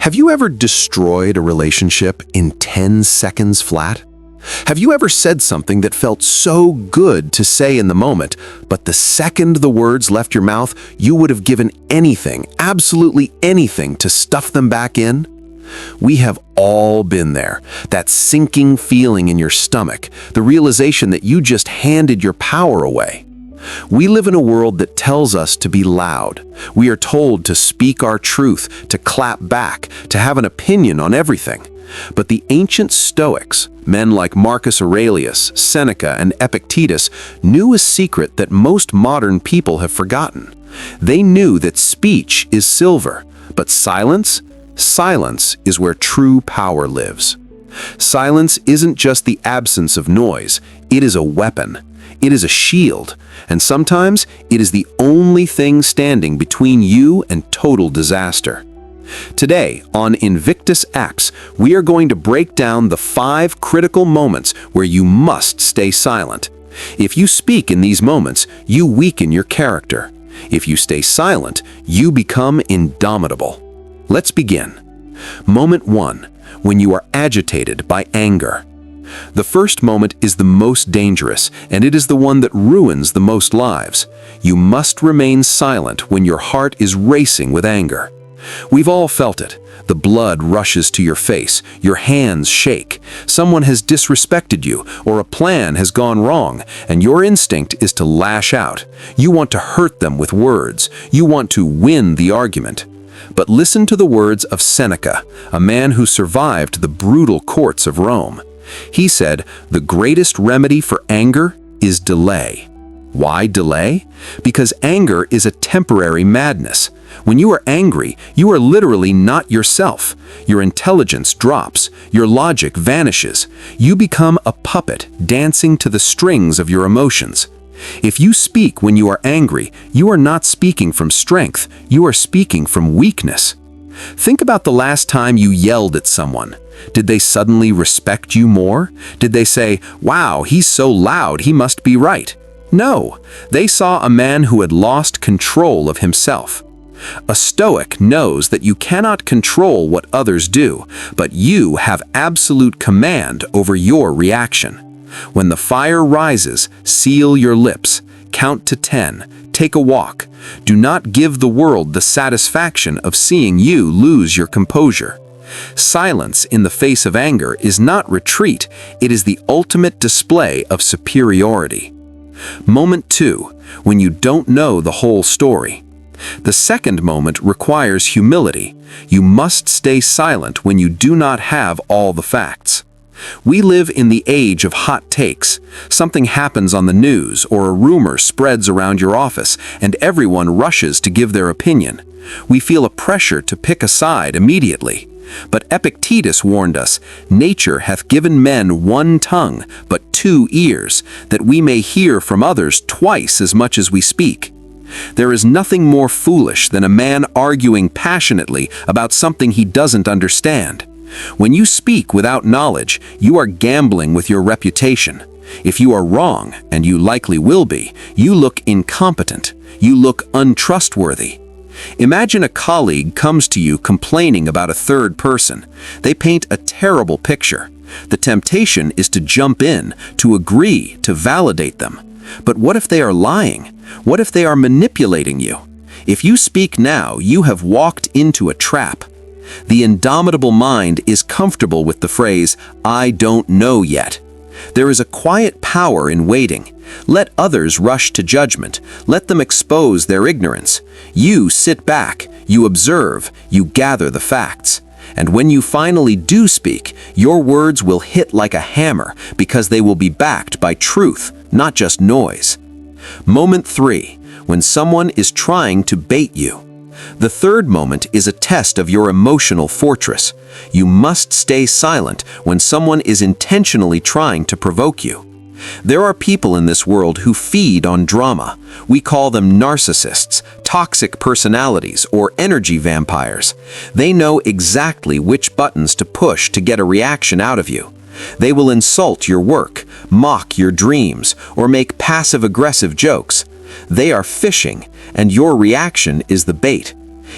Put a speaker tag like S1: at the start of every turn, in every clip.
S1: Have you ever destroyed a relationship in 10 seconds flat? Have you ever said something that felt so good to say in the moment, but the second the words left your mouth, you would have given anything, absolutely anything, to stuff them back in? We have all been there. That sinking feeling in your stomach, the realization that you just handed your power away. We live in a world that tells us to be loud. We are told to speak our truth, to clap back, to have an opinion on everything. But the ancient Stoics, men like Marcus Aurelius, Seneca, and Epictetus, knew a secret that most modern people have forgotten. They knew that speech is silver, but silence is where true power lives. Silence isn't just the absence of noise, it is a weapon. It is a shield, and sometimes it is the only thing standing between you and total disaster. Today, on INVICTUS X, we are going to break down the 5 critical moments where you must stay silent. If you speak in these moments, you weaken your character. If you stay silent, you become indomitable. Let's begin. Moment 1, when you are agitated by anger. The first moment is the most dangerous, and it is the one that ruins the most lives. You must remain silent when your heart is racing with anger. We've all felt it. The blood rushes to your face, your hands shake. Someone has disrespected you, or a plan has gone wrong, and your instinct is to lash out. You want to hurt them with words. You want to win the argument. But listen to the words of Seneca, a man who survived the brutal courts of Rome. He said, "The greatest remedy for anger is delay." Why delay? Because anger is a temporary madness. When you are angry, you are literally not yourself. Your intelligence drops, your logic vanishes. You become a puppet dancing to the strings of your emotions. If you speak when you are angry, you are not speaking from strength, you are speaking from weakness. Think about the last time you yelled at someone. Did they suddenly respect you more? Did they say, "Wow, he's so loud, he must be right"? No, they saw a man who had lost control of himself. A Stoic knows that you cannot control what others do, but you have absolute command over your reaction. When the fire rises, seal your lips, count to 10, take a walk. Do not give the world the satisfaction of seeing you lose your composure. Silence in the face of anger is not retreat, it is the ultimate display of superiority. Moment 2, when you don't know the whole story. The second moment requires humility. You must stay silent when you do not have all the facts. We live in the age of hot takes. Something happens on the news or a rumor spreads around your office and everyone rushes to give their opinion. We feel a pressure to pick a side immediately. But Epictetus warned us, "Nature hath given men one tongue, but 2 ears, that we may hear from others twice as much as we speak." There is nothing more foolish than a man arguing passionately about something he doesn't understand. When you speak without knowledge, you are gambling with your reputation. If you are wrong, and you likely will be, you look incompetent. You look untrustworthy. Imagine a colleague comes to you complaining about a third person. They paint a terrible picture. The temptation is to jump in, to agree, to validate them. But what if they are lying? What if they are manipulating you? If you speak now, you have walked into a trap. The indomitable mind is comfortable with the phrase, "I don't know yet." There is a quiet power in waiting. Let others rush to judgment. Let them expose their ignorance. You sit back, you observe, you gather the facts. And when you finally do speak, your words will hit like a hammer because they will be backed by truth, not just noise. Moment 3, when someone is trying to bait you. The third moment is a test of your emotional fortress. You must stay silent when someone is intentionally trying to provoke you. There are people in this world who feed on drama. We call them narcissists, toxic personalities, or energy vampires. They know exactly which buttons to push to get a reaction out of you. They will insult your work, mock your dreams, or make passive-aggressive jokes. They are fishing, and your reaction is the bait.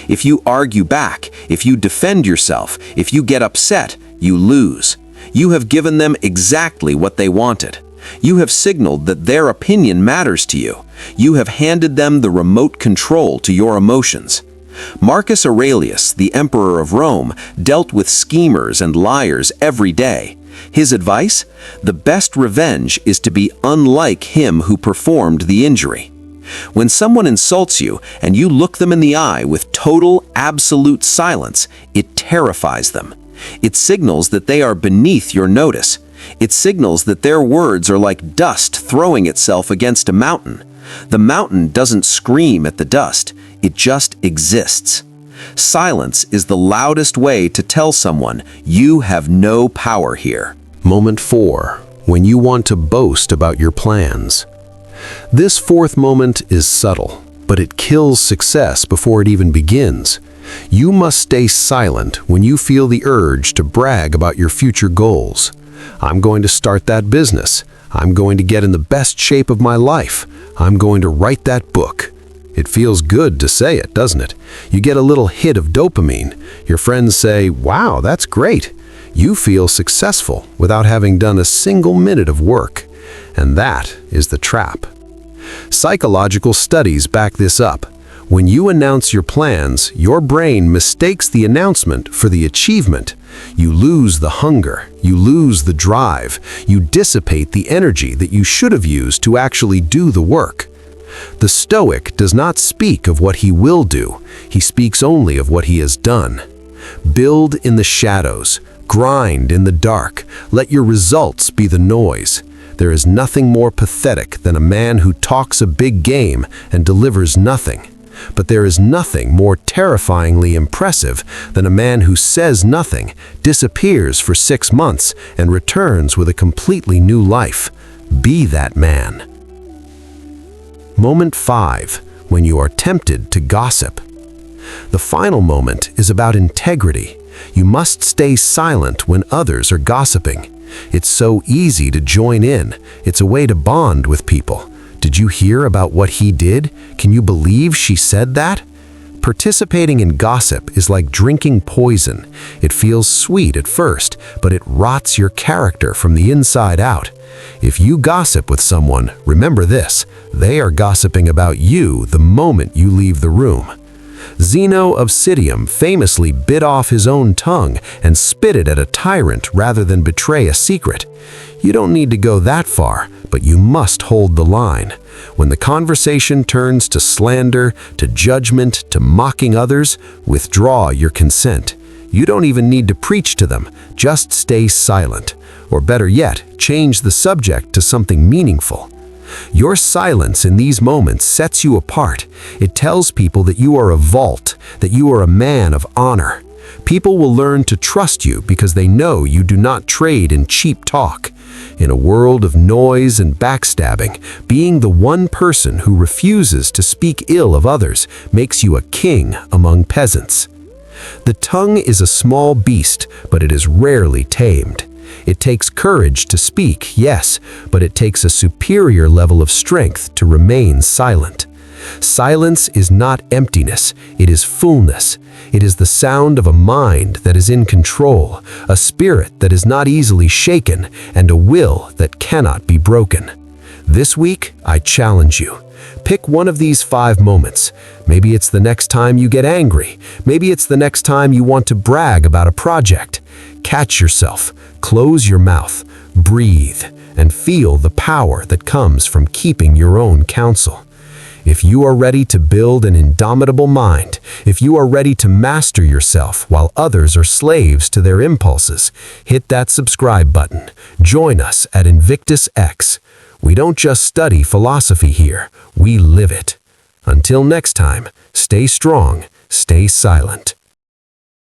S1: If you argue back, if you defend yourself, if you get upset, you lose. You have given them exactly what they wanted. You have signaled that their opinion matters to you. You have handed them the remote control to your emotions. Marcus Aurelius, the emperor of Rome, dealt with schemers and liars every day. His advice? The best revenge is to be unlike him who performed the injury. When someone insults you and you look them in the eye with total, absolute silence, it terrifies them. It signals that they are beneath your notice. It signals that their words are like dust throwing itself against a mountain. The mountain doesn't scream at the dust, it just exists. Silence is the loudest way to tell someone you have no power here.
S2: Moment 4. When you want to boast about your plans. This fourth moment is subtle, but it kills success before it even begins. You must stay silent when you feel the urge to brag about your future goals. I'm going to start that business. I'm going to get in the best shape of my life. I'm going to write that book. It feels good to say it, doesn't it? You get a little hit of dopamine. Your friends say, "Wow, that's great." You feel successful without having done a single minute of work. And that is the trap. Psychological studies back this up. When you announce your plans, your brain mistakes the announcement for the achievement. You lose the hunger, you lose the drive, you dissipate the energy that you should have used to actually do the work. The Stoic does not speak of what he will do, he speaks only of what he has done. Build in the shadows, grind in the dark, let your results be the noise. There is nothing more pathetic than a man who talks a big game and delivers nothing. But there is nothing more terrifyingly impressive than a man who says nothing, disappears for 6 months, and returns with a completely new life. Be that man. Moment 5. When you are tempted to gossip. The final moment is about integrity. You must stay silent when others are gossiping. It's so easy to join in. It's a way to bond with people. Did you hear about what he did? Can you believe she said that? Participating in gossip is like drinking poison. It feels sweet at first, but it rots your character from the inside out. If you gossip with someone, remember this: they are gossiping about you the moment you leave the room. Zeno of Citium famously bit off his own tongue and spit it at a tyrant rather than betray a secret. You don't need to go that far, but you must hold the line. When the conversation turns to slander, to judgment, to mocking others, withdraw your consent. You don't even need to preach to them, just stay silent. Or better yet, change the subject to something meaningful. Your silence in these moments sets you apart. It tells people that you are a vault, that you are a man of honor. People will learn to trust you because they know you do not trade in cheap talk. In a world of noise and backstabbing, being the one person who refuses to speak ill of others makes you a king among peasants. The tongue is a small beast, but it is rarely tamed. It takes courage to speak, yes, but it takes a superior level of strength to remain silent. Silence is not emptiness, it is fullness. It is the sound of a mind that is in control, a spirit that is not easily shaken, and a will that cannot be broken. This week, I challenge you. Pick one of these 5 moments. Maybe it's the next time you get angry. Maybe it's the next time you want to brag about a project. Catch yourself, close your mouth, breathe, and feel the power that comes from keeping your own counsel. If you are ready to build an indomitable mind, if you are ready to master yourself while others are slaves to their impulses, hit that subscribe button. Join us at INVICTUS X. We don't just study philosophy here, we live it. Until next time, stay strong, stay silent.